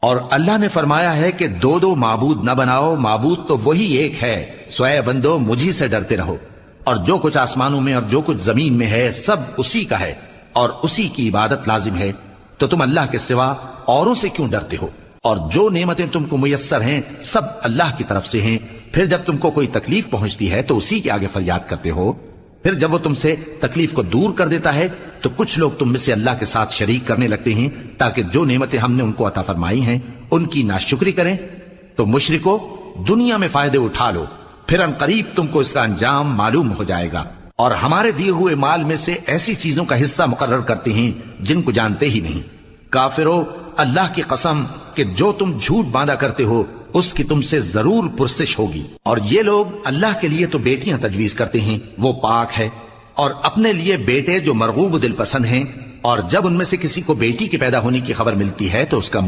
और अल्लाह ने फरमाया है कि दो दो माबूद न बनाओ, माबूद तो वही एक है, स्वय बंदो मुझी से डरते रहो। और जो कुछ आसमानों में और जो कुछ जमीन में है सब उसी का है और उसी की इबादत लाजिम है, तो तुम अल्लाह के सिवा औरों से क्यों डरते हो? और जो नेमतें तुमको मुयस्सर हैं सब अल्लाह की तरफ से हैं। फिर जब तुमको कोई तकलीफ पहुंचती है तो उसी के आगे फरियाद करते हो। फिर जब वो तुमसे तकलीफ को दूर कर देता है तो कुछ लोग तुम में से अल्लाह के साथ शरीक करने लगते हैं ताकि जो नेमतें हमने उनको अता फरमाई हैं उनकी नाशुक्री करें। तो मुशरिको, दुनिया में फायदे उठा लो, फिर अनकरीब तुमको इसका अंजाम मालूम हो जाएगा। और हमारे दिए हुए माल में से ऐसी चीजों का हिस्सा मुकर्रर करते हैं जिनको जानते ही नहीं। काफिरो, अल्लाह की कसम कि जो तुम झूठ बांधा करते हो उसकी तुमसे जरूर पुरसिश होगी। और ये लोग अल्लाह के लिए तो बेटियां तजवीज करते हैं, वो पाक है, और अपने लिए बेटे जो मरगूब दिल पसंद हैं। और जब उनमें से किसी को बेटी के पैदा होने की खबर मिलती है तो उसका